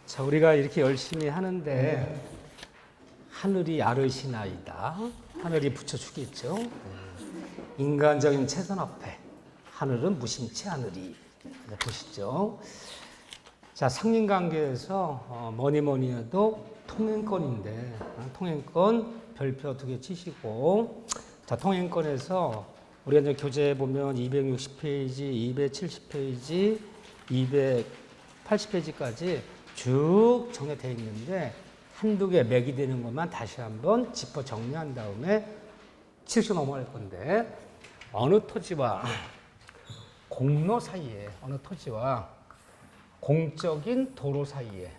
자, 우리가 이렇게 열심히 하는데 하늘이 아르시나이다. 하늘이 붙여주겠죠. 인간적인 최선 앞에 하늘은 무심치 않으리. 보시죠. 자, 상린관계에서 뭐니 해도 통행권인데 통행권 별표 2개 치시고, 자, 통행권에서 우리가 이제 교재에 보면 260페이지, 270페이지, 280페이지까지 쭉 정리되어 있는데 한두 개 맥이 되는 것만 다시 한번 짚어 정리한 다음에 치고 넘어갈 건데, 어느 토지와 공로 사이에, 어느 토지와 공적인 도로 사이에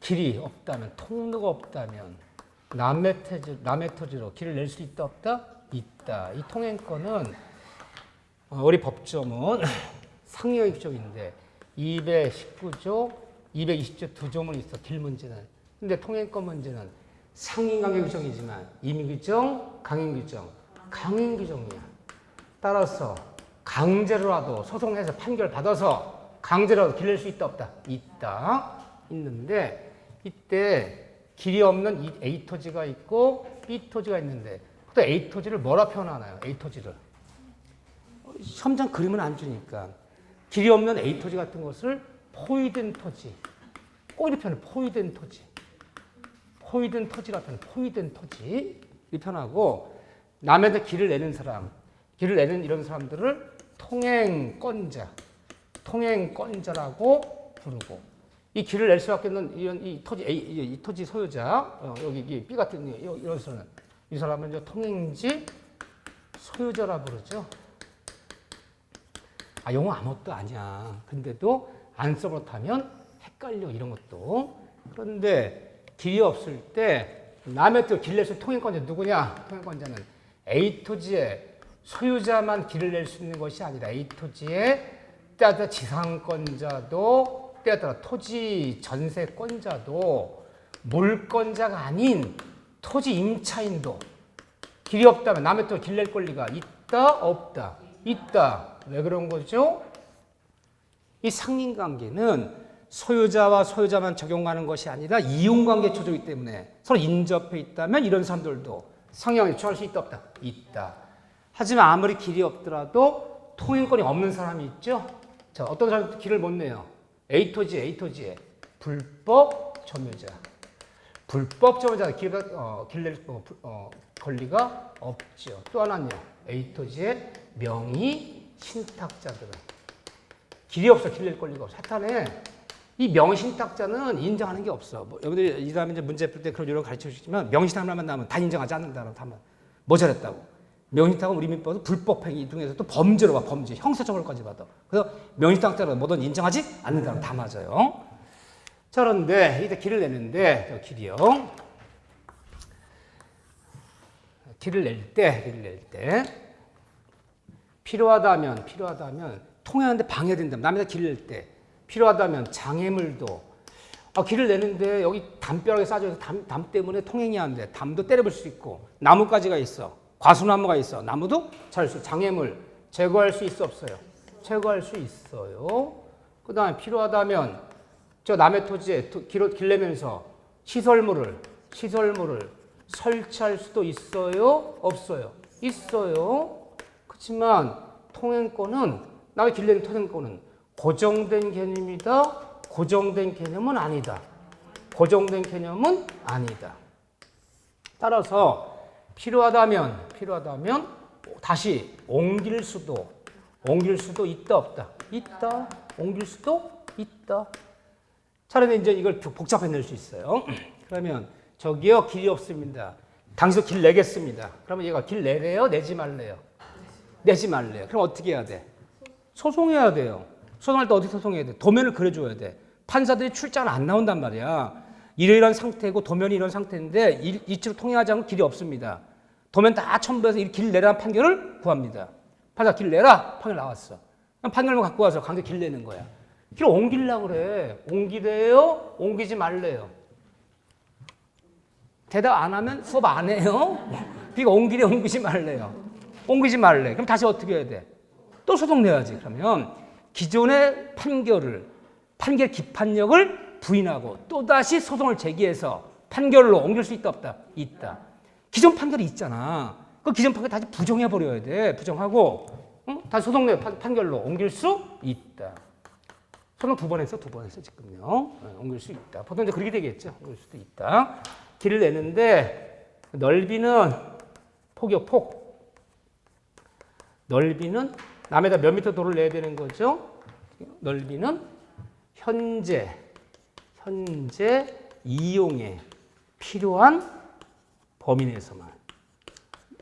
길이 없다면, 통로가 없다면 남의 토지로 길을 낼 수 있다 없다? 있다. 이 통행권은 우리 법조문 상위의 규정인데 219조, 220조 두 조문 있어, 길 문제는. 근데 통행권 문제는 상인관계 규정이지만 임의규정, 강행규정, 강행규정이야. 따라서 강제로라도 소송해서 판결 받아서 강제로라도 길 낼 수 있다 없다? 있다. 있는데 이때 길이 없는 이 A 토지가 있고 B 토지가 있는데, 또 A 토지를 뭐라 표현하나요? A 토지를 현장 그림은 안 주니까 길이 없는 A 토지 같은 것을 포위된 토지, 꼭 이렇게 표현해. 포위된 토지, 포위된 토지라 표현해. 포위된 토지 이 표현하고, 남한테 길을 내는 사람, 길을 내는 이런 사람들을 통행권자, 통행권자라고 부르고, 이 길을 낼 수밖에 없는 이 토지 A, 이 토지 소유자, 여기 B 같은 이런 사람은, 이 사람은 이제 통행지 소유자라 부르죠. 아, 용어 아무것도 아니야. 근데도 안 써놓다면 헷갈려, 이런 것도. 그런데 길이 없을 때 남의 또 길 낼 수 있는 통행권자 누구냐? 통행권자는 A 토지의 소유자만 길을 낼 수 있는 것이 아니라 A 토지의 때에 따라 지상권자도, 때에 따라 토지 전세권자도, 물권자가 아닌 토지 임차인도 길이 없다면 남의 또 길 낼 권리가 있다 없다? 있다. 왜 그런 거죠? 이 상린관계는 소유자와 소유자만 적용하는 것이 아니라 이용관계 조정이기 때문에 서로 인접해 있다면 이런 사람들도 상향을 요청할 수 있다 없다? 있다. 하지만 아무리 길이 없더라도 통행권이 없는 사람이 있죠. 자, 어떤 사람도 길을 못 내요. A 토지에 불법 점유자. 불법 점유자는 길 낼 권리가 없죠. 또 하나는요, A 토지의 명의 신탁자들은 길이 없어, 길 낼 권리가 없어. 하여튼에 이 명의신탁자는 인정하는 게 없어. 여러분들이 이 다음에 이제 문제 풀 때 그런 요령 가르쳐 주시지만, 명의신탁만 나오면 다 인정하지 않는다고 하면 뭐 잘했다고. 명의신탁은 우리 민법은 불법행위 중에서 또 범죄로 봐, 범죄. 형사처벌까지 받아. 그래서 명의신탁자는 뭐든 인정하지 않는다고 다 맞아요. 자, 그런데 이때 길을 내는데, 저 길이요. 길을 낼 때 필요하다면 통행하는데 방해된다면, 남에다 길을 낼 때 필요하다면 장애물도, 길을 내는데 여기 담벼락에 쌓여져 있어서 담 때문에 통행이 안 돼. 담도 때려볼 수 있고, 나무가지가 있어, 과수나무가 있어, 나무도 잘 수, 장애물 제거할 수 있어 없어요? 제거할 수 있어요. 그 다음에 필요하다면 저 남의 토지에 길 내면서 시설물을 설치할 수도 있어요 없어요? 있어요. 그렇지만 통행권은, 남의 길 내는 통행권은 고정된 개념이다, 고정된 개념은 아니다. 고정된 개념은 아니다. 따라서 필요하다면 다시 옮길 수도 있다 없다? 있다. 옮길 수도 있다. 차라리 이제 이걸 복잡해낼 수 있어요. 그러면 저기요, 길이 없습니다. 당신도 길 내겠습니다. 그러면 얘가 길 내래요? 내지 말래요? 내지 말래요. 그럼 어떻게 해야 돼? 소송해야 돼요. 소송할 때 어떻게 소송해야 돼? 도면을 그려줘야 돼. 판사들이 출장을 안 나온단 말이야. 이러이러한 상태고 도면이 이런 상태인데 이치로 통행하지 않고 길이 없습니다. 도면 다 첨부해서 길 내라는 판결을 구합니다. 판사 길 내라! 판결 나왔어. 그럼 판결만 갖고 와서 강제 길 내는 거야. 길 옮기려고 그래. 옮기래요? 옮기지 말래요? 대답 안 하면 수업 안 해요? 그러니까 옮기래, 옮기지 말래요? 옮기지 말래. 그럼 다시 어떻게 해야 돼? 또 소송 내야지. 그러면 기존의 판결을 판결 기판력을 부인하고 또다시 소송을 제기해서 판결로 옮길 수 있다 없다? 있다. 기존 판결이 있잖아. 그 기존 판결 다시 부정해버려야 돼. 부정하고 다시 소송 내 판결로 옮길 수 있다. 소송 2번 했어 지금요. 옮길 수 있다. 보통 이제 그렇게 되겠죠. 옮길 수도 있다. 길을 내는데 넓이는 폭이요 폭. 넓이는 남에다 몇 미터 도로를 내야 되는 거죠. 넓이는 현재 이용에 필요한 범위 내에서만.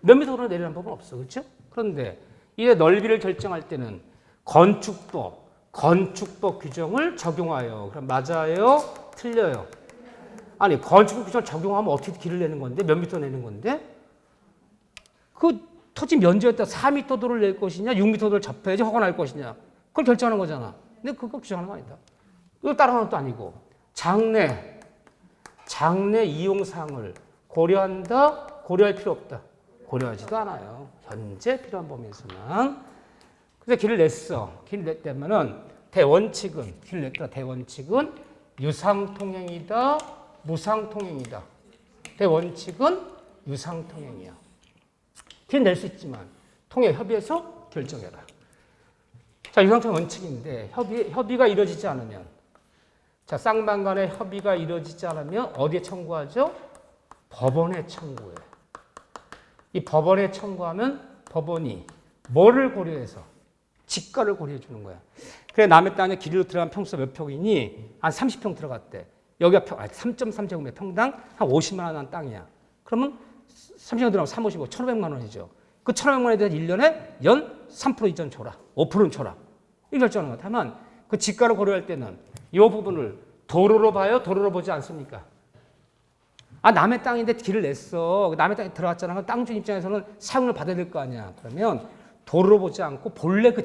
몇 미터 도로를 내리는 법은 없어. 그렇죠? 그런데 이 넓이를 결정할 때는 건축법 규정을 적용하여. 그럼 맞아요? 틀려요? 아니, 건축법 규정을 적용하면 어떻게 길을 내는 건데? 몇 미터 내는 건데? 그 토지 면적에다 4미터 도로를 낼 것이냐, 6미터 도로를 접해야지 허가날 것이냐. 그걸 결정하는 거잖아. 근데 그거 규정하는 거 아니다. 이거 따라가는 것도 아니고. 장래 이용사항을 고려한다? 고려할 필요 없다. 고려하지도 않아요. 현재 필요한 범위에서만. 그래서 길을 냈어. 길을 냈다면은 대원칙은 유상통행이다, 무상통행이다. 대원칙은 유상통행이야. 길 낼 수 있지만 통행 협의해서 결정해라. 자, 유상통행 원칙인데 협의가 이루어지지 않으면, 자, 쌍방간의 협의가 이루어지지 않으면 어디에 청구하죠? 법원에 청구해. 이 법원에 청구하면 법원이 뭐를 고려해서? 지가를 고려해 주는 거야. 그래, 남의 땅에 길로 들어간 평수가 몇 평이니? 한 30평 들어갔대. 여기가 3.3제곱미터 평당 한 50만 원 한 땅이야. 그러면 30평 들어가면 3, 55, 1,500만 원이죠. 그 1,500만 원에 대해서 1년에 연 3% 이전 줘라. 5%는 줘라. 이 결정하는 것 같으면 그 지가를 고려할 때는 이 부분을 도로로 봐요? 도로로 보지 않습니까? 아, 남의 땅인데 길을 냈어. 남의 땅에 들어갔잖아. 그럼 땅주인 입장에서는 사용을 받아야 될 거 아니야. 그러면 도로로 보지 않고 본래 그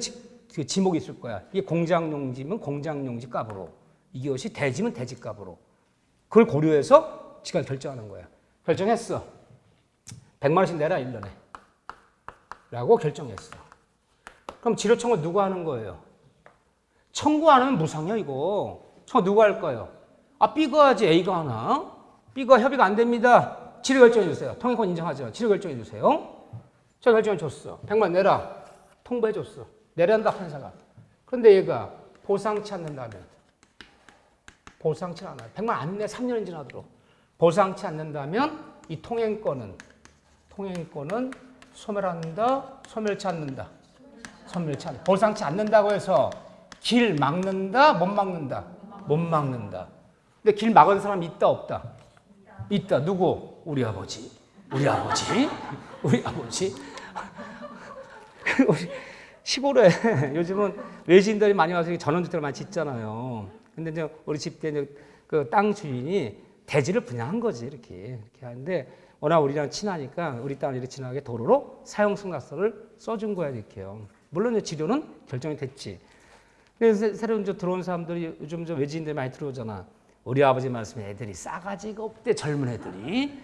지목이 있을 거야. 이게 공장용지면 공장용지 값으로, 이것이 대지면 대지 값으로. 그걸 고려해서 지가 결정하는 거야. 결정했어. 100만 원씩 내라 1년에. 라고 결정했어. 그럼 지료 청구 누가 하는 거예요? 청구 안 하면 무상이야 이거. 청구 누가 할 거예요? 아, B가 하지 A가 하나? B가 협의가 안 됩니다. 지료 결정해 주세요. 통행권 인정하죠. 지료 결정해 주세요. 저 결정해 줬어. 100만 내라. 통보해 줬어. 내란다 판사가. 그런데 얘가 보상치 않는다면, 보상치 않아요. 100만 안 내. 3년이 지나도록. 보상치 않는다면 이 통행권은 소멸한다, 소멸치 않는다. 소멸치 않는다. 보상치 않는다고 해서 길 막는다, 못 막는다. 못 막는다. 근데 길 막은 사람 있다 없다? 있다. 누구? 우리 아버지. 시골에 요즘은 외지인들이 많이 와서 전원주택을 많이 짓잖아요. 근데 이제 우리 집때 그 땅 주인이 대지를 분양한 거지, 이렇게 하는데 워낙 우리랑 친하니까 우리 땅을 이렇게 지나게 도로로 사용 승낙서를 써준 거야, 이렇게요. 물론 이제 지료는 결정이 됐지. 그래서 새로 이제 들어온 사람들이 요즘 좀 외지인들이 많이 들어오잖아. 우리 아버지 말씀에 애들이 싸가지가 없대, 젊은 애들이.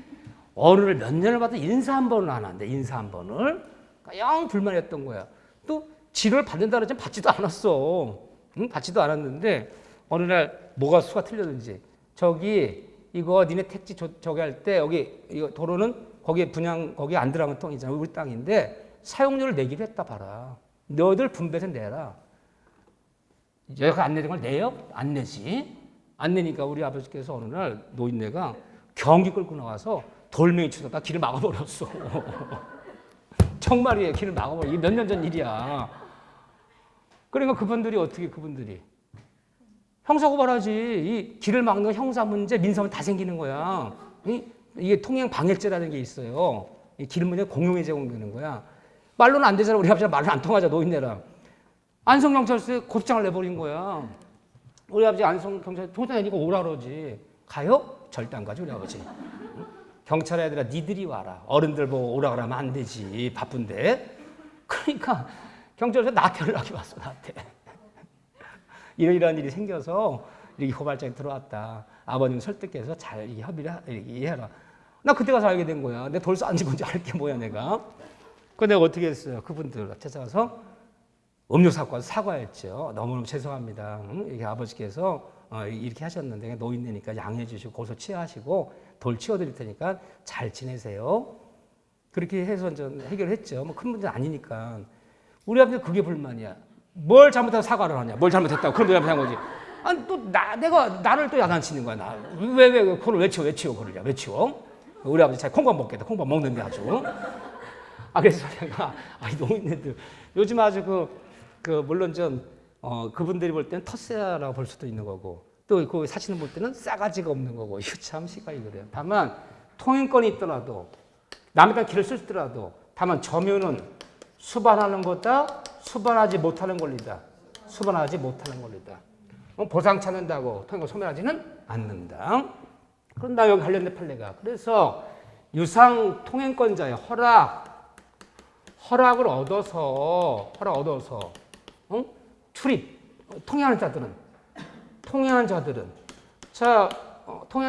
어른을 몇 년을 봐도 인사 한 번을 안 한대, 인사 한 번을. 그러니까 영 불만이었던 거야. 또 지료를 받는다 그러지 받지도 않았어. 응? 받지도 않았는데 어느 날 뭐가 수가 틀렸는지, 저기 이거 니네 택지 저기 할 때 여기 이거 도로는 거기에 분양 거기 안 들어간 땅이잖아. 우리 땅인데 사용료를 내기로 했다 봐라. 너희들 분배해서 내라. 여기가 안 내는 걸 내요? 안 내지. 안 내니까 우리 아버지께서 어느 날 노인네가 경기 끌고 나와서 돌멩이 치다가 길을 막아버렸어. 정말이에요. 길을 막아버려. 이게 몇 년 전 일이야. 그러니까 그분들이 형사고발하지. 이 길을 막는 형사 문제, 민사문 다 생기는 거야. 이게 통행 방해죄라는 게 있어요. 이 길 문제 공용에 제공되는 거야. 말로는 안 되잖아. 우리 아버지랑 말로 안 통하자, 노인네랑. 안성경찰서에 고소장을 내버린 거야. 우리 아버지 안성경찰서 도장 내니까 오라 그러지. 가요? 절대 안 가죠, 우리 아버지. 경찰 애들아, 니들이 와라. 어른들 보고 오라 그러면 안 되지. 바쁜데. 그러니까 경찰서 나한테 연락이 왔어, 나한테. 이런 일이 생겨서 이렇게 고발장이 들어왔다. 아버님 설득해서 잘 협의를 해라. 나 그때 가서 알게 된 거야. 내가 돌 싼지 뭔지 알 게 뭐야, 내가. 그래서 내가 어떻게 했어요? 그분들 찾아가서 음료 사고 와서 사과했죠. 너무너무 죄송합니다. 이렇게 아버지께서 이렇게 하셨는데 노인네니까 양해해 주시고 고소 치하시고 돌 치워드릴 테니까 잘 지내세요. 그렇게 해서 좀 해결했죠. 뭐 큰 문제는 아니니까. 우리 아버지 그게 불만이야. 뭘 잘못하고 사과를 하냐. 뭘 잘못했다고. 그럼 내가 잘못한 거지. 아니 또 내가 나를 또 야단치는 거야. 나. 왜 그걸 왜 치워 그러냐. 왜 치워? 우리 아버지 잘 콩밥 먹겠다. 콩밥 먹는데 아주. 그래서 내가 노인네들 요즘 아주 물론 좀 그분들이 볼 때는 텃세라고 볼 수도 있는 거고 또 그 사시는 볼 때는 싸가지가 없는 거고 이거 참 시각이 그래요. 다만 통행권이 있더라도 남에 따라 길을 쓰더라도 다만 점유는 수반하는 거다. 수반하지 못하는 권리다. 수반하지 못하는 권리다. 보상 찾는다고 통행권 소멸하지는 않는다. 그런다 여기 관련된 판례가. 그래서 유상 통행권자의 허락을 얻어서 출입 통행하는 자들은 통행하는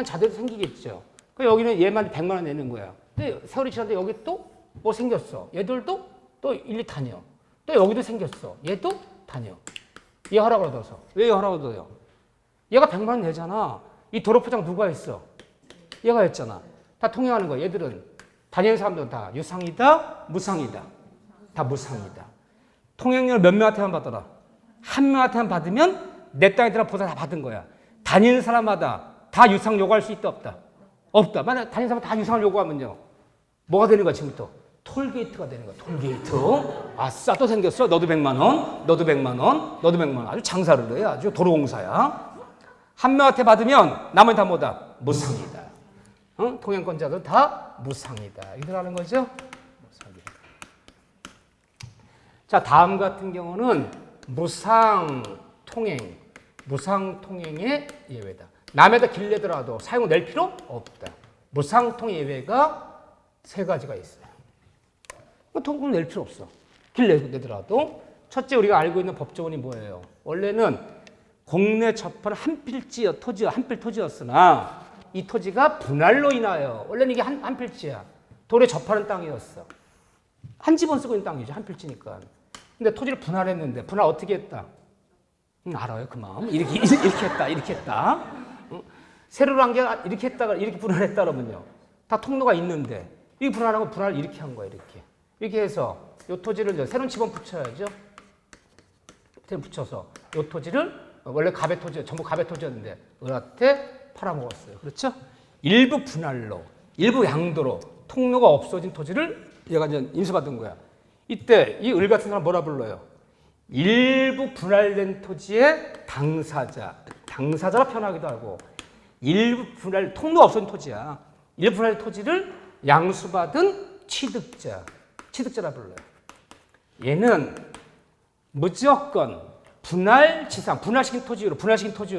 자들이 생기겠죠. 여기는 얘만 100만 원 내는 거야. 근데 세월이 지났는데 여기 또 뭐 생겼어. 얘들도 또 일리 다녀. 또 여기도 생겼어. 얘도 다녀. 얘 허락을 얻어서. 왜 허락을 얻어요? 얘가 100만 원 내잖아. 이 도로 포장 누가 했어? 얘가 했잖아. 다 통행하는 거야. 얘들은 다니는 사람들은 다 유상이다, 무상이다. 다 무상이다. 통행료를 몇 명한테만 받더라. 한 명한테만 받으면 내 땅에 들어 보상 다 받은 거야. 다니는 사람마다 다 유상 요구할 수 있다, 없다? 없다. 만약 다니는 사람 다 유상을 요구하면요. 뭐가 되는 거야, 지금부터? 톨게이트가 되는 거야, 톨게이트. 아싸, 또 생겼어. 너도 100만 원, 너도 100만 원, 너도 100만 원. 아주 장사를 해. 아주 도로공사야. 한 명한테 받으면 나머지 다 뭐다? 무상이다. 통행권자들 다 무상이다. 이들하는 거죠? 무상이다. 자, 다음 같은 경우는 무상통행의 예외다. 남에다 길 내더라도 사용 낼 필요 없다. 무상통행 예외가 3가지가 있어요. 통행 낼 필요 없어. 길 내더라도. 첫째, 우리가 알고 있는 법조문이 뭐예요? 원래는 공내 접한 한필 토지였으나 이 토지가 분할로 인하여 원래는 이게 한 필지야. 돌에 접하는 땅이었어. 한 집은 쓰고 있는 땅이죠. 한 필지니까. 근데 토지를 분할했는데 분할 어떻게 했다? 알아요, 그 마음. 이렇게 했다. 세로로 한 게 이렇게 했다가 이렇게 분할했다 그러면요. 다 통로가 있는데 이 분할하고 분할 이렇게 한 거예요. 이렇게 해서 이 토지를 새로운 집원 붙여야죠. 붙여서 이 토지를 원래 전부 갑의 토지였는데 을한테 팔아먹었어요. 그렇죠? 일부 분할로, 일부 양도로 통로가 없어진 토지를 얘가 이제 인수받은 거야. 이때 이 을 같은 사람 뭐라 불러요? 일부 분할된 토지의 당사자라 표현하기도 하고 일부 분할, 통로가 없어진 토지야. 일부 분할된 토지를 양수받은 취득자라 불러요. 얘는 무조건 분할시킨 토지로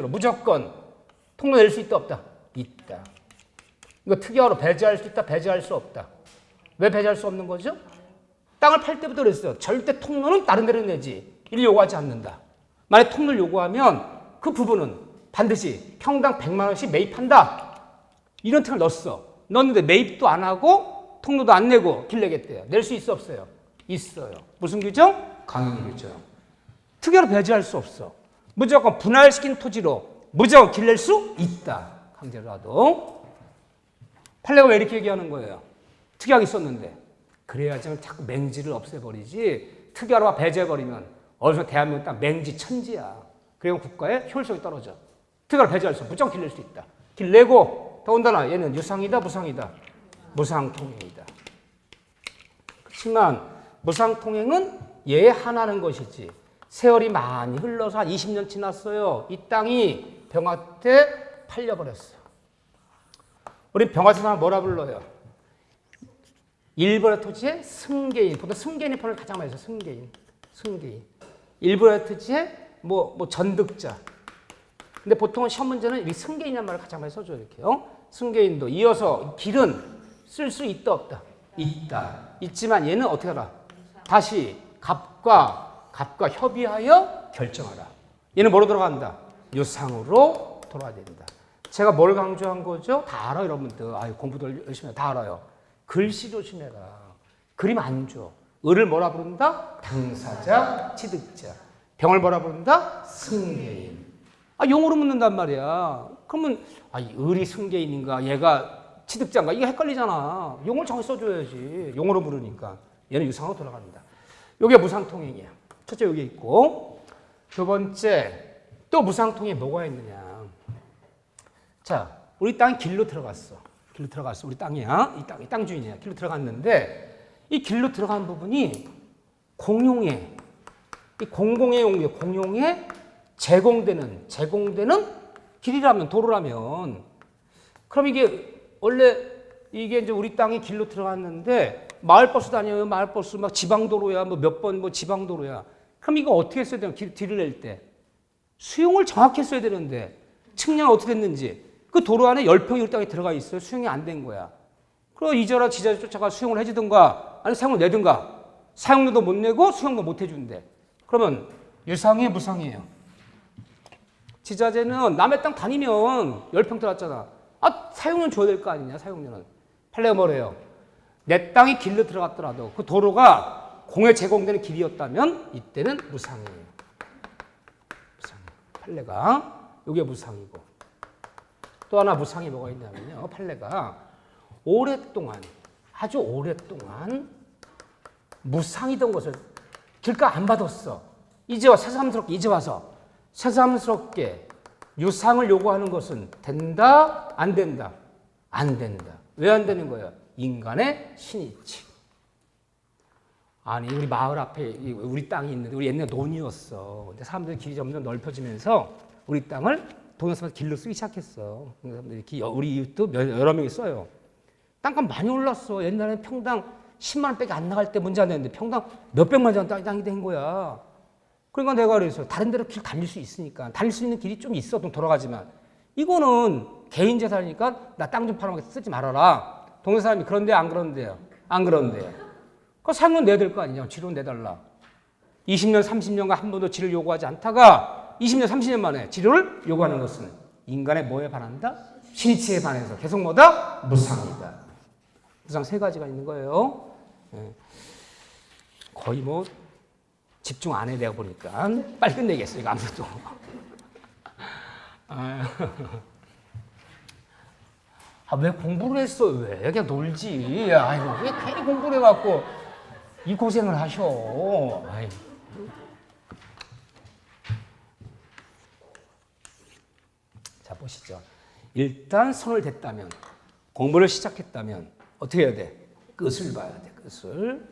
무조건 통로 낼 수 있다, 없다? 있다. 이거 특이하로 배제할 수 있다, 배제할 수 없다. 왜 배제할 수 없는 거죠? 땅을 팔 때부터 그랬어요. 절대 통로는 다른 데로 내지. 이를 요구하지 않는다. 만약 통로를 요구하면 그 부분은 반드시 평당 100만 원씩 매입한다. 이런 특을 넣었는데 매입도 안 하고 통로도 안 내고 길 내겠대요. 낼 수 있어, 없어요? 있어요. 무슨 규정? 강행 규정. 특이하로 배제할 수 없어. 무조건 분할시킨 토지로 무조건 길 낼 수 있다. 강제로라도. 판례가 왜 이렇게 얘기하는 거예요? 특이하게 썼는데. 그래야지 자꾸 맹지를 없애버리지. 특이하로 배제해버리면 어디서 대한민국 땅 맹지 천지야. 그리고 국가의 효율성이 떨어져. 특이하로 배제할 수 없어. 무조건 길 낼 수 있다. 길 내고 더군다나 얘는 유상이다, 무상이다. 무상통행이다. 그렇지만 무상통행은 예한하는 것이지. 세월이 많이 흘러서 한 20년 지났어요. 이 땅이 병한테 팔려버렸어요. 우리 병한테 사람 뭐라 불러요? 일본의 토지의 승계인. 보통 승계인의 표현을 가장 많이 써요. 승계인. 일본의 토지의 전득자. 근데 보통은 시험 문제는 이 승계인이라는 말을 가장 많이 써줘요. 이렇게요. 승계인도 이어서 길은 쓸 수 있다, 없다? 있다. 있지만 얘는 어떻게 하라? 다시 갑과 협의하여 결정하라. 얘는 뭐로 돌아간다? 유상으로 돌아가야 된다. 제가 뭘 강조한 거죠? 다 알아요, 여러분들. 공부도 열심히 해. 다 알아요. 글씨 조심해라. 그림 안 줘. 을을 뭐라 부른다? 당사자, 취득자. 병을 뭐라 부른다? 승계인. 용어로 묻는단 말이야. 그러면 이 을이 승계인인가 얘가 취득자인가 이거 헷갈리잖아. 용어를 정확히 써줘야지. 용어로 부르니까. 얘는 유상으로 돌아갑니다. 이게 무상통행이야. 첫째 여기 있고 두 번째 또 무상통행에 뭐가 있느냐. 자, 우리 땅이 길로 들어갔어. 길로 들어갔어. 우리 땅이야. 이 땅 주인이야. 길로 들어갔는데 이 길로 들어간 부분이 공용에 이 공공의 용도에 공용에 제공되는 길이라면 도로라면 그럼 이게 원래 이게 이제 우리 땅이 길로 들어갔는데 마을버스 다녀요. 마을버스 막 지방도로야. 뭐 몇 번 뭐 지방도로야. 그럼 이거 어떻게 써야 되나? 길을 낼 때 수용을 정확히 써야 되는데 측량 어떻게 됐는지 그 도로 안에 10평이 우리 땅에 들어가 있어요. 수용이 안 된 거야. 그럼 이자라 지자재 쫓아가 수용을 해주든가 아니 사용을 내든가 사용료도 못 내고 수용도 못 해준대. 그러면 유상이에요, 무상이에요? 지자재는 남의 땅 다니면 10평 들어갔잖아. 사용료는 줘야 될 거 아니냐, 사용료는. 판례가 뭐래요? 내 땅이 길로 들어갔더라도 그 도로가 공에 제공되는 길이었다면 이때는 무상이에요. 무상. 판례가 이게 무상이고. 또 하나 무상이 뭐가 있냐면요. 판례가 오랫동안 아주 오랫동안 무상이던 것을 길가 안 받았어. 이제 와 새삼스럽게 이제 와서 새삼스럽게 유상을 요구하는 것은 된다? 안 된다? 안 된다. 왜 안 되는 거예요? 인간의 신이치. 아니 우리 마을 앞에 우리 땅이 있는데 우리 옛날에 논이었어. 근데 사람들이 길이 점점 넓혀지면서 우리 땅을 돈을 쓰면서 길로 쓰기 시작했어. 우리 이웃도 여러 명이 써요. 땅값 많이 올랐어. 옛날에는 평당 10만 원밖에 안 나갈 때 문제 안 됐는데 평당 몇백만 원 땅이 된 거야. 그러니까 내가 그래서 다른 데로 길 달릴 수 있으니까 달릴 수 있는 길이 좀 있어. 좀 돌아가지만 이거는 개인 재산이니까 나 땅 좀 팔아먹게 쓰지 말아라. 동네 사람이 그런데 안 그런데요? 안 그런데요. 그 사용료 내야 될 거 아니냐. 지료 내달라. 20년, 30년간 한 번도 지료를 요구하지 않다가 20년, 30년 만에 지료를 요구하는 것은 인간의 뭐에 반한다? 신이치에 반해서 계속 뭐다? 무상이다. 무상 세 가지가 있는 거예요. 거의 뭐 집중 안 해 내가 보니까 빨리 끝내겠어요. 이거 아무것도. 왜 공부를 했어? 왜 그냥 놀지? 아이고 왜 괜히 공부를 해갖고 이 고생을 하셔? 아이고. 자 보시죠. 일단 손을 댔다면 공부를 시작했다면 어떻게 해야 돼? 끝을 봐야 돼. 끝을.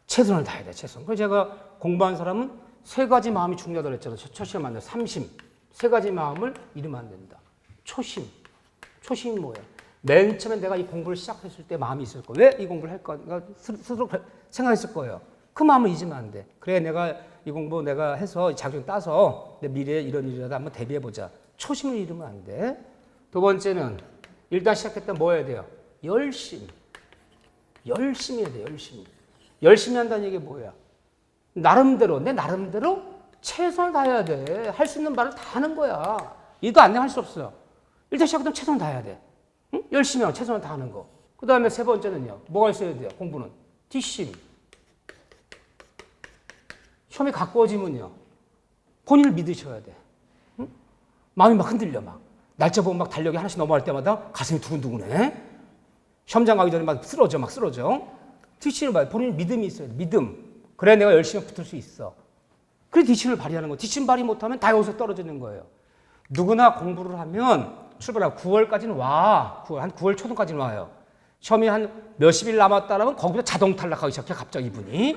최선을 다해야 돼. 최선. 그래서 제가 공부한 사람은 세 가지 마음이 중요하다고 했잖아요. 초심을 만든다. 삼심. 세 가지 마음을 잃으면 안 된다. 초심. 초심이 뭐예요? 맨 처음에 내가 이 공부를 시작했을 때 마음이 있을 거예요. 왜 이 공부를 할까? 스스로 생각했을 거예요. 그 마음을 잊으면 안 돼. 그래 내가 이 공부 내가 해서 자격증 따서 내 미래에 이런 일이라도 한번 대비해보자. 초심을 잃으면 안 돼. 두 번째는 일단 시작했다 뭐 해야 돼요? 열심히. 열심히 해야 돼. 열심히. 열심히 한다는 얘기 뭐야? 나름대로 내 나름대로 최선을 다해야 돼. 할 수 있는 바를 다 하는 거야. 이도 안 되면 할 수 없어요. 일단 시작부터 최선을 다해야 돼. 응? 열심히 하고 최선을 다하는 거. 그 다음에 세 번째는요. 뭐가 있어야 돼요? 공부는. 뒷심. 시험이 가까워지면요. 본인을 믿으셔야 돼. 응? 마음이 막 흔들려 막. 날짜 보면 막 달력이 하나씩 넘어갈 때마다 가슴이 두근두근해. 시험장 가기 전에 막 쓰러져. 뒷심을 봐요. 본인 믿음이 있어야 돼. 믿음. 그래 내가 열심히 붙을 수 있어. 그래 뒷심을 발휘하는 거예요. 뒷심 발휘 못하면 다 여기서 떨어지는 거예요. 누구나 공부를 하면 출발하고 9월까지는 와. 한 9월 초등까지는 와요. 시험이 한 몇십 일 남았다라면 거기서 자동 탈락하기 시작해. 갑자기 이분이.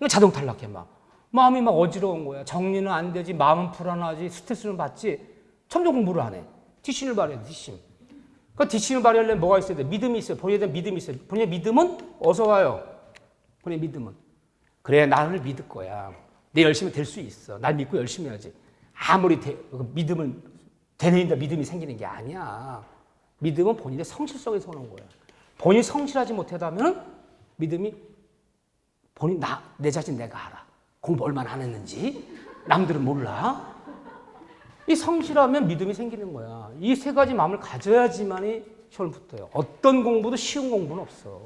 자동 탈락해 막. 마음이 막 어지러운 거야. 정리는 안 되지. 마음은 불안하지. 스트레스는 받지. 점점 공부를 안 해. 뒷심을 발휘해. 뒷심. 그 뒷심을 발휘하려면 뭐가 있어야 돼? 믿음이 있어요. 본인에 대한 믿음이 있어요. 본인의 믿음은 어디서 와요? 본인의 믿음은. 그래 나를 믿을 거야. 내 열심히 될 수 있어. 날 믿고 열심히 해야지. 아무리 믿음을 되뇌인다 믿음이 생기는 게 아니야. 믿음은 본인의 성실성에서 오는 거야. 본인이 성실하지 못하다면 믿음이 본인 내 자신 내가 알아. 공부 얼마나 안 했는지 남들은 몰라. 이 성실하면 믿음이 생기는 거야. 이 세 가지 마음을 가져야지만이 시험을 붙어요. 어떤 공부도 쉬운 공부는 없어.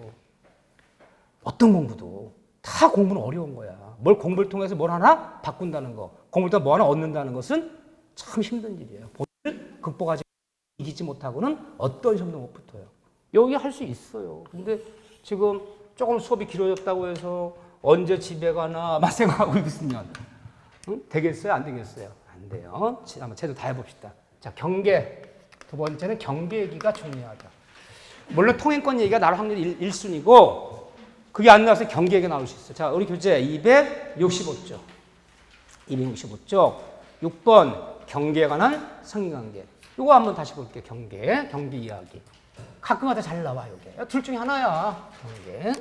어떤 공부도. 다 공부는 어려운 거야. 뭘 공부를 통해서 뭘 하나 바꾼다는 거, 공부를 통해서 뭐 하나 얻는다는 것은 참 힘든 일이에요. 본인을 극복하지 이기지 못하고는 어떤 시험도 못 붙어요. 여기 할 수 있어요. 근데 지금 조금 수업이 길어졌다고 해서 언제 집에 가나 막 생각하고 있으면 되겠어요? 안 되겠어요? 안 돼요. 한번 제도 다 해봅시다. 자, 경계. 두 번째는 경계 얘기가 중요하다. 물론 통행권 얘기가 나올 확률이 1순위고 그게 안 나와서 경계 얘기가 나올 수 있어요. 자, 우리 교재 265쪽. 265쪽. 6번 경계에 관한 성인관계. 이거 한번 다시 볼게요. 경계 이야기. 가끔가다 잘 나와 이게. 둘 중에 하나야. 경계.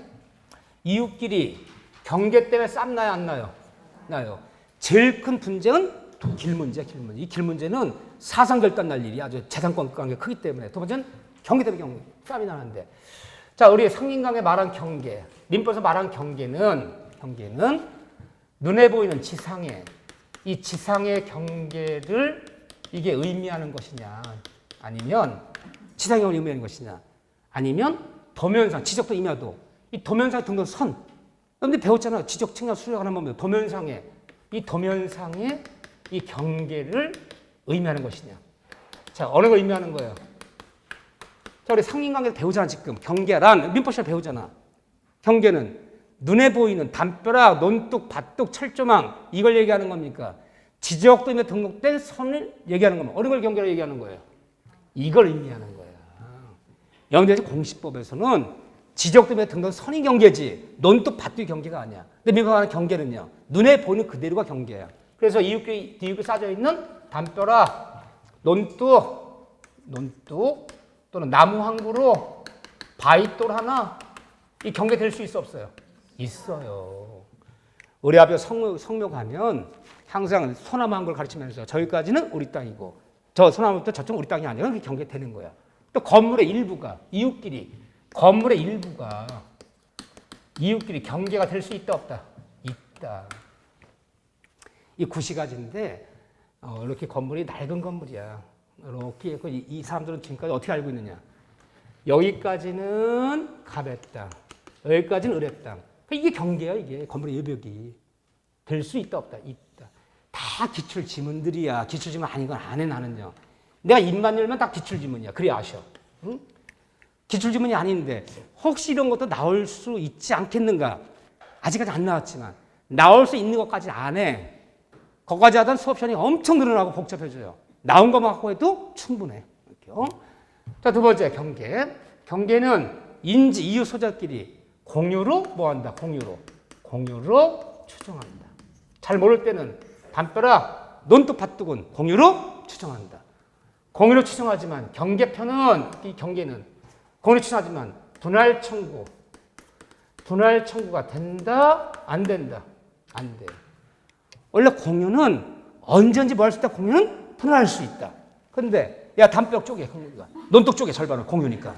이웃끼리 경계 때문에 쌈 나요, 안 나요? 나요. 제일 큰 분쟁은 길 문제야, 길 문제. 이 길 문제는 사상 결단 날 일이 아주 재산권 관계가 크기 때문에. 두 번째는 경계 때문에 쌈이 나는데. 자, 우리 상민강에 말한 경계, 민법에서 말한 경계는 눈에 보이는 지상의 이 지상의 경계를 이게 의미하는 것이냐, 아니면 지상의 경계를 의미하는 것이냐, 아니면 도면상, 지적도 임야도 이 도면상에 등등 선. 여러분들 배웠잖아요. 지적, 측량, 수력하는 법입니다. 도면상의 이 경계를 의미하는 것이냐. 자, 어느 걸 의미하는 거예요? 자, 우리 상인관계를 배우잖아, 지금. 경계란, 민법 시간에 배우잖아. 경계는 눈에 보이는 담벼락, 논둑, 밭둑, 철조망, 이걸 얘기하는 겁니까? 지적도임에 등록된 선을 얘기하는 겁니다. 어느 걸 경계로 얘기하는 거예요? 이걸 의미하는 거예요. 영대에서 공시법에서는 지적도임에 등록된 선이 경계지, 논둑, 밭둑이 경계가 아니야. 근데 민법 하는 경계는요, 눈에 보이는 그대로가 경계야. 그래서 이웃에 쌓여 있는 담벼락, 논둑 또는 나무 한 그루, 바위돌 하나, 이 경계될 수 있어 없어요? 있어요. 우리 앞에 성묘 가면 항상 소나무 한 그루 가르치면서 저기까지는 우리 땅이고 저 소나무부터 저쪽은 우리 땅이 아니라 그게 경계되는 거야. 또 건물의 일부가 이웃끼리 경계가 될 수 있다 없다? 있다. 이 구시가지인데 이렇게 건물이 낡은 건물이야. 이렇게 이 사람들은 지금까지 어떻게 알고 있느냐? 여기까지는 갑의 땅, 여기까지는 을의 땅. 이게 경계야. 이게 건물의 여벽이 될 수 있다 없다? 있다. 다 기출 지문들이야. 기출 지문 아닌 건 안 해. 나는요. 내가 입만 열면 다 기출 지문이야. 그래 아셔. 응? 기출 지문이 아닌데 혹시 이런 것도 나올 수 있지 않겠는가? 아직까지 안 나왔지만 나올 수 있는 것까지 안 해. 거기까지 하던 수업 시간이 엄청 늘어나고 복잡해져요. 나온 것만 갖고 해도 충분해. 이렇게요. 자, 두 번째 경계. 경계는 인지 이웃 소자끼리 공유로 뭐한다? 공유로 추정한다. 잘 모를 때는 담벼락, 논둑, 밭둑은 공유로 추정한다. 공유로 추정하지만 경계편은 이 경계는 공유로 추정하지만 분할 청구가 된다? 안 된다? 안 돼. 원래 공유는 언제든지 뭐 할 수 있다? 공유는 분할할 수 있다. 그런데 야 담벼락 쪽에 공유가 논둑 쪽에 절반은 공유니까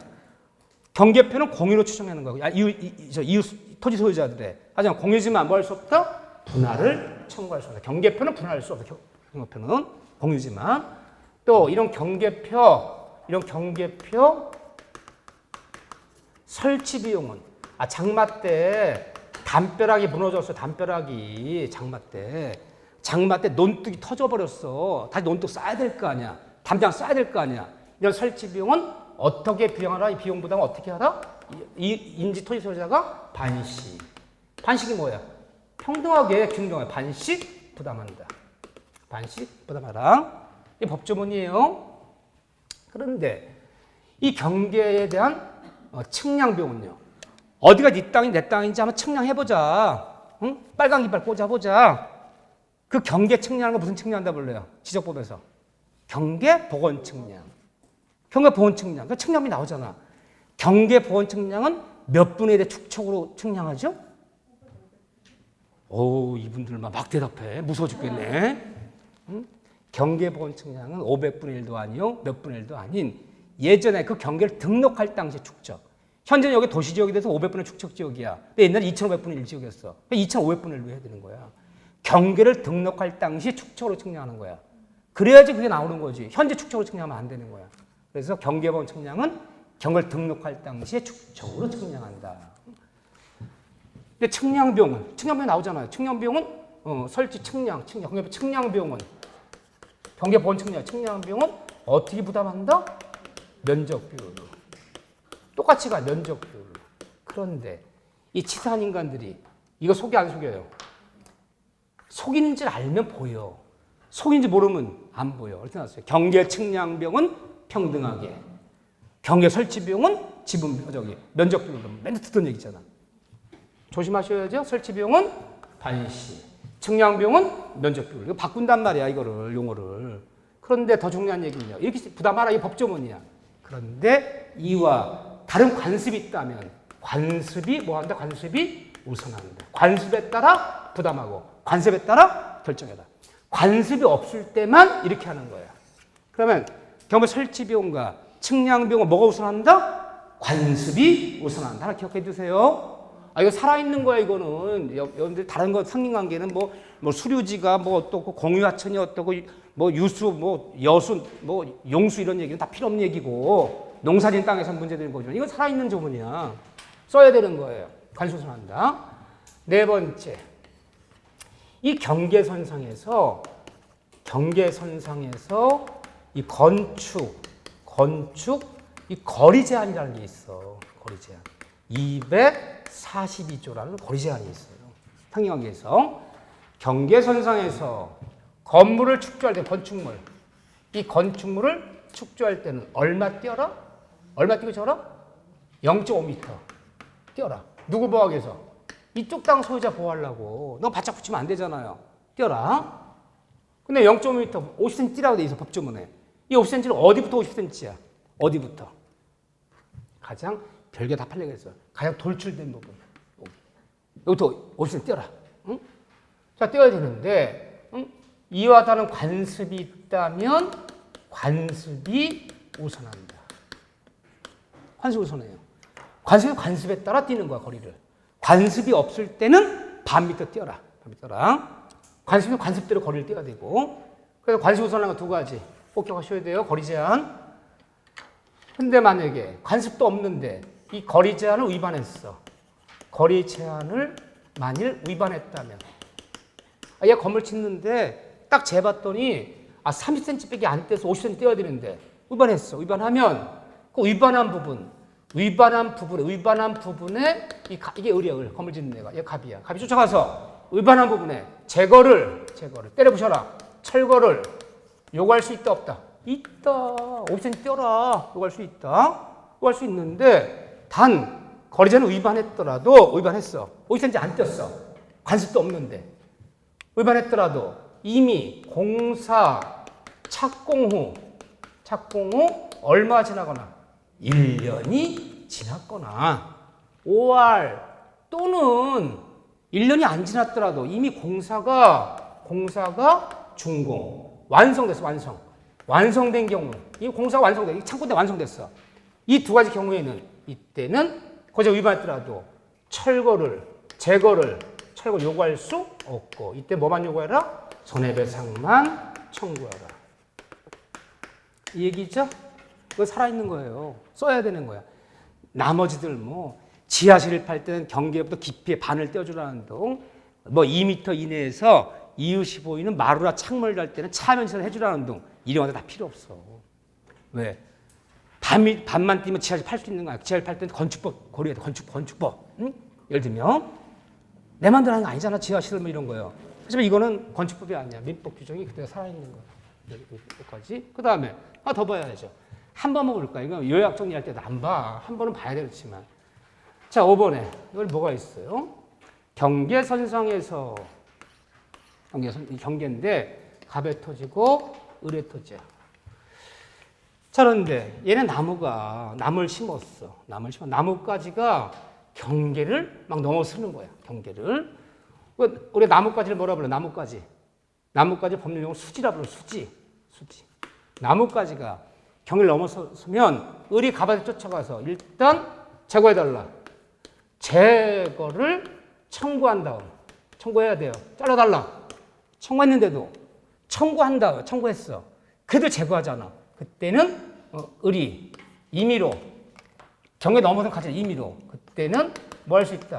경계편은 공유로 추정하는 거고 이웃 토지 소유자들의 하지만 공유지만 뭐 할 수 없다? 분할을 청구할 수 없다. 경계편은 분할할 수 없다. 경계편은 공유지만 또 이런 경계표 설치 비용은 장마 때 담벼락이 무너졌어. 담벼락이 장마 때 논둑이 터져버렸어. 다시 논둑 쌓아야 될 거 아니야. 담장 쌓아야 될 거 아니야. 이런 설치 비용은 어떻게 비용하라? 이 비용 부담은 어떻게 하라? 이 인지 토지 소유자가 반씩. 반씩이 뭐야? 평등하게 균등하게 반씩 부담한다. 반씩 부담하라. 이 법조문이에요. 그런데 이 경계에 대한 측량 비용은요. 어디가 네 땅이 내 땅인지 한번 측량해보자. 응? 빨간 깃발 꽂아보자. 그 경계 측량하는 거 무슨 측량한다 불러요? 지적법에서. 경계 보건 측량. 경계 보건 측량. 그 측량이 나오잖아. 경계 보건 측량은 몇 분에 대해 축척으로 측량하죠? 오, 이분들 막 대답해. 무서워 죽겠네. 응? 경계 보건 측량은 500분의 1도 아니요. 몇 분의 1도 아닌 예전에 그 경계를 등록할 당시 축적. 현재는 여기 도시지역이 돼서 500분의 축척지역이야. 근데 옛날에 2500분의 1지역이었어. 2500분의 1로 해야 되는 거야. 경계를 등록할 당시 축척으로 측량하는 거야. 그래야지 그게 나오는 거지. 현재 축척으로 측량하면 안 되는 거야. 그래서 경계보건 측량은 경계를 등록할 당시에 축척으로 측량한다. 근데 측량병원 나오잖아요. 측량병원 설치 측량병원 경계보건 측량병원 어떻게 부담한다? 면적 비율로. 똑같이 가 면적 비율로. 그런데 이 치사한 인간들이 이거 속여 안 속여요? 속이는 줄 알면 보여. 속인지 모르면 안 보여. 이렇게 나왔어요. 경계 측량병은 평등하게. 경계 설치병은 면적 비율로. 맨날 듣던 얘기잖아. 조심하셔야죠. 설치병은 반시. 측량병은 면적 비율. 이거 바꾼단 말이야, 이거를, 용어를. 그런데 더 중요한 얘기는요. 이렇게 부담하라, 이 법조문이야. 그런데 이와 다른 관습이 있다면 관습이 뭐한다? 관습이 우선한다. 관습에 따라 부담하고 관습에 따라 결정해라. 관습이 없을 때만 이렇게 하는 거야. 그러면 경계 설치비용과 측량비용은 뭐가 우선한다? 관습이 우선한다. 하나 기억해 두세요. 이거 살아있는 거야, 이거는. 여러분들 다른 거 상린관계는 뭐 수류지가 뭐 어떻고 공유하천이 어떻고 뭐 유수, 뭐 여수, 뭐 용수 이런 얘기는 다 필요 없는 얘기고 농사진 땅에서 문제되는 거죠. 이건 살아있는 조문이야. 써야 되는 거예요. 관습 우선한다. 네 번째. 이 경계선상에서 이 건축, 이 거리 제한이라는 게 있어. 거리 제한. 242조라는 거리 제한이 있어요. 상린관계에서. 경계선상에서 건물을 축조할 때 건축물. 이 건축물을 축조할 때는 얼마 뛰어라? 얼마 뛰고 쳐라? 0.5m 뛰어라. 누구 보호하기 위해서? 이쪽 땅 소유자 보호하려고. 너 바짝 붙이면 안 되잖아요. 뛰어라. 근데 0.5m, 50cm 뛰라고 돼 있어, 법조문에. 이 50cm는 어디부터 50cm야? 어디부터? 가장 별개 다 팔려고 했어. 가장 돌출된 부분. 여기부터 50cm 뛰어라. 응? 자, 뛰어야 되는데, 응? 이와 다른 관습이 있다면 관습이 우선한다. 관습이 우선해요. 관습에 따라 뛰는 거야, 거리를. 관습이 없을 때는 반 미터 뛰어라. 관습은 관습대로 거리를 뛰어야 되고. 그래서 관습 우선하는 거 두 가지. 꼭 기억하셔야 돼요. 거리 제한. 근데 만약에 관습도 없는데 이 거리 제한을 위반했어. 거리 제한을 만일 위반했다면. 얘 건물 짓는데 딱 재봤더니 30cm밖에 안 떼서 50cm 떼어야 되는데 위반했어. 위반하면 그 위반한 부분에 이게 을이야. 건물 짓는 애가. 얘 갑이야. 갑이 쫓아가서 위반한 부분에 제거를 때려 부셔라. 철거를 요구할 수 있다 없다? 있다. 50cm 떼어라. 요구할 수 있다. 요구할 수 있는데 단 거리제한을 위반했어. 50cm 안 떼었어. 관습도 없는데 위반했더라도 이미 공사 착공 후 얼마 지나거나 1년이 지났거나 5월 또는 1년이 안 지났더라도 이미 공사가 준공, 완성됐어, 완성된 경우, 이 공사가 완성돼, 이 창고대 완성됐어. 이 두 가지 경우에는 이때는 거기서 위반했더라도 철거를 요구할 수 없고, 이때 뭐만 요구해라? 손해배상만 청구하라. 이 얘기죠? 그거 살아있는 거예요. 써야 되는 거야. 나머지들 지하실을 팔 때는 경계부터 깊이의 반을 떼어주라는 둥, 2m 이내에서 이웃이 보이는 마루나 창문을 달 때는 차면시설 해주라는 둥, 이런 것들 다 필요 없어. 왜? 반만 뛰면 지하실 팔 수 있는 거야. 지하실 팔 때는 건축법 고려해야 돼. 건축법. 응? 예를 들면 내 맘대로 하는 거 아니잖아. 지하실 이런 거요. 하지만 이거는 건축법이 아니야. 민법 규정이 그대로 살아있는 거야. 여기까지. 그 다음에 하나 더 봐야죠. 한 번만 볼까? 이거 요약 정리할 때도 안 봐. 한 번은 봐야 되겠지만. 자, 5번에 이걸 뭐가 있어요? 경계선상에서 경계인데 갑에 터지고 을에 터져. 자, 그런데 얘는 나무를 심었어. 나무가지가 경계를 막 넘어서는 거야. 경계를. 우리 나무가지를 뭐라 불러? 나무가지 법률 용어 수지라 불러. 수지. 나무가지가 경계를 넘어서면 을이 갑을 쫓아가서 일단 제거해달라. 제거를 청구한 다음, 청구해야 돼요. 잘라달라. 청구했는데도 청구했어. 그래도 제거하잖아. 그때는 을이 임의로 경계 넘어선 가지 임의로 그때는 뭐 할 수 있다.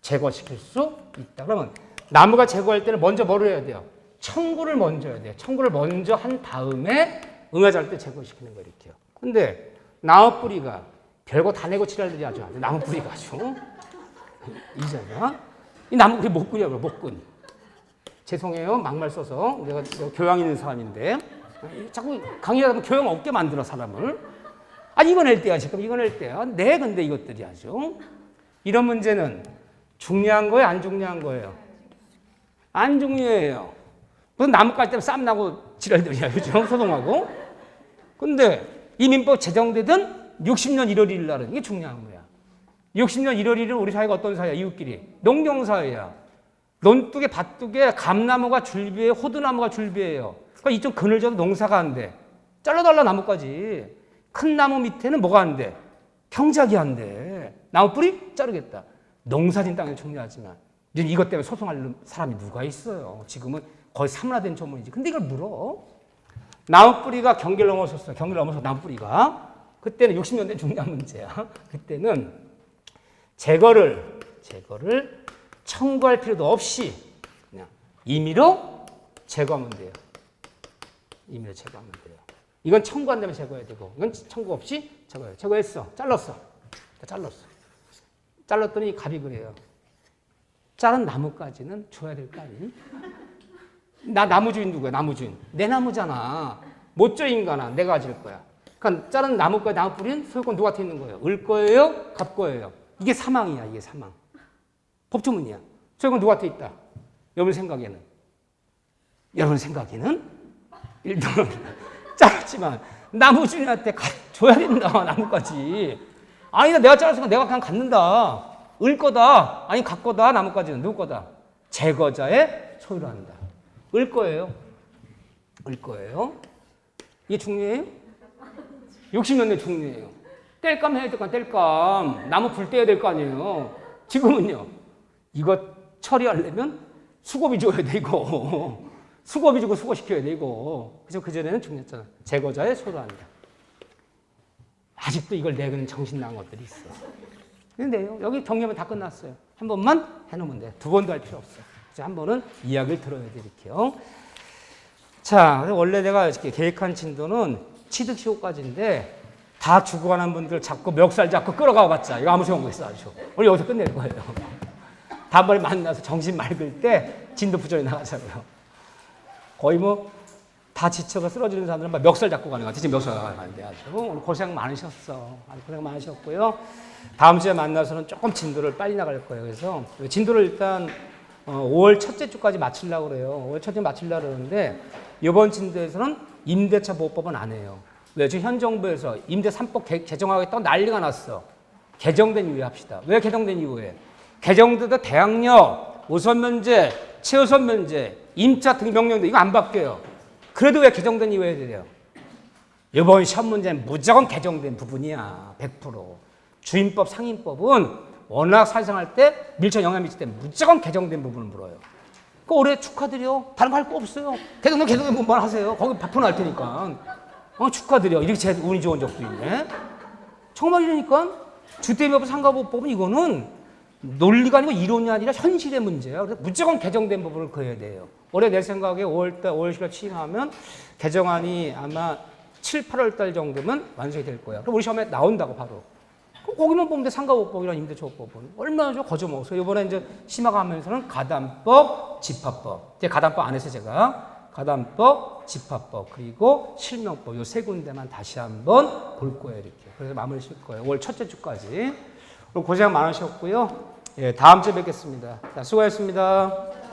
제거시킬 수 있다. 그러면 나무가 제거할 때는 먼저 뭐를 해야 돼요? 청구를 먼저 해야 돼요. 청구를 먼저 한 다음에 응아잘 때 제거시키는 거 이렇게요. 근데 나무 뿌리가 별거 다 내고 칠할들이 아주 나무 뿌리가 아주 이잖아. 이 나무 뿌리 목근이야, 목근. 죄송해요, 막말 써서 내가 교양 있는 사람인데 자꾸 강의하다 보면 교양 없게 만들어 사람을. 아니 이거 낼 때야 지금 이거 낼 때야. 네, 근데 이것들이 아주 이런 문제는 중요한 거예요, 안 중요한 거예요? 안 중요해요. 무슨 나무 깔 때면 쌈 나고 지랄들이야, 요즘 소송하고. 근데 이 민법 제정되던 60년 1월 1일 날은 이게 중요한 거야. 60년 1월 1일은 우리 사회가 어떤 사회야? 이웃끼리 농경사회야. 논둑에 밭둑에 감나무가 줄비에 호두나무가 줄비예요. 그러니까 이쪽 그늘져도 농사가 안 돼. 잘라달라 나무까지. 큰 나무 밑에는 뭐가 안 돼? 경작이 안 돼. 나무 뿌리 자르겠다. 농사진 땅에 중요하지만 이제 이것 때문에 소송할 사람이 누가 있어요? 지금은 거의 사문화된 조문이지. 근데 이걸 물어? 나무 뿌리가 경계를 넘어섰어. 경계를 넘어서 나무 뿌리가. 그때는 60년대 중요한 문제야. 그때는 제거를 청구할 필요도 없이 그냥 임의로 제거하면 돼요. 임의로 제거하면 돼요. 이건 청구 안 되면 제거해야 되고, 이건 청구 없이 제거해요. 제거했어. 잘랐어. 잘랐더니 갑이 그래요. 자른 나무까지는 줘야 될 거 아니니? 나 나무주인 누구야? 나무주인. 내 나무잖아. 못 줘 인간아. 내가 가질 거야. 그러니까 자른 나무까지 나무 뿌리는 소유권 누구한테 있는 거예요? 을 거예요? 갑 거예요? 이게 사망이야. 이게 사망. 법조문이야. 소유권 누구한테 있다? 여러분 생각에는 일단 잘랐지만 나무주인한테 줘야 된다. 나무까지. 아니다. 내가 잘랐으니까 내가 그냥 갖는다. 을 거다. 아니 갖 거다. 나무까지는 누구 거다? 제거자의 소유로 한다. 을 거예요. 이게 중요해요? 60년대 중요해요. 뗄감 해야 될 거 아니에요. 뗄감. 나무 불 떼야 될 거 아니에요. 지금은요. 이거 처리하려면 수고비 줘야 되고 수고비 주고 수고시켜야 되고. 그래서 그전에는 중요했잖아. 제거자의 소유로 한다. 아직도 이걸 내는 정신 나간 것들이 있어. 근데요. 여기 정리하면 다 끝났어요. 한 번만 해놓으면 돼. 두 번도 할 필요 없어요. 한 번은 이야기를 들어야 드릴게요. 자, 원래 내가 이렇게 계획한 진도는 취득시효까지인데 다 죽어가는 분들 자꾸 멱살 잡고 끌어가 봤자 이거 아무 소용 없어 아주. 오늘 여기서 끝낼 거예요. 다음번에 만나서 정신 맑을 때 진도 부전이 나가자고요. 거의 뭐 다 지쳐가 쓰러지는 사람들은 막 멱살 잡고 가는 것 같아. 지금 멱살 가면 안 돼 아주. 오늘 고생 많으셨어. 고생 많으셨고요. 다음 주에 만나서는 조금 진도를 빨리 나갈 거예요. 그래서 진도를 일단 5월 첫째 주까지 마치려고 그래요. 5월 첫째 마치려고 그러는데 이번 진도에서는 임대차 보호법은 안 해요. 왜? 지금 현 정부에서 임대 3법 개정하겠다고 난리가 났어. 개정된 이후에 합시다. 왜 개정된 이후에? 개정돼도 대학력, 우선 면제, 최우선 면제, 임차 등 명령도 이거 안 바뀌어요. 그래도 왜 개정된 이후에 해야 돼요? 이번 시험 문제는 무조건 개정된 부분이야. 100%. 주임법, 상임법은 워낙 사회생활 때 밀접 영향 미칠 때 무조건 개정된 부분을 물어요. 그 올해 축하드려. 다른 거 할 거 없어요. 개정된 부분만 하세요. 거기 100% 날 테니까. 축하드려. 이렇게 제 운이 좋은 적도 있네. 정말 이러니까 주택임대법 상가보호법은 이거는 논리가 아니고 이론이 아니라 현실의 문제야. 그래서 무조건 개정된 부분을 그어야 돼요. 올해 내 생각에 5월 10일 취임하면 개정안이 아마 7, 8월 달 정도면 완성이 될 거야. 그럼 우리 시험에 나온다고 바로. 거기만 보면 돼. 상가보호법이랑 임대차보호법은. 얼마나 좀 거저먹었어요. 이번에 이제 심화가면서는 가담법, 집합법. 이제 가담법 안 해서 제가 가담법, 집합법, 그리고 실명법 요 세 군데만 다시 한번 볼 거예요. 이렇게. 그래서 마무리 칠 거예요. 5월 첫째 주까지. 고생 많으셨고요. 예, 다음 주에 뵙겠습니다. 자, 수고하셨습니다.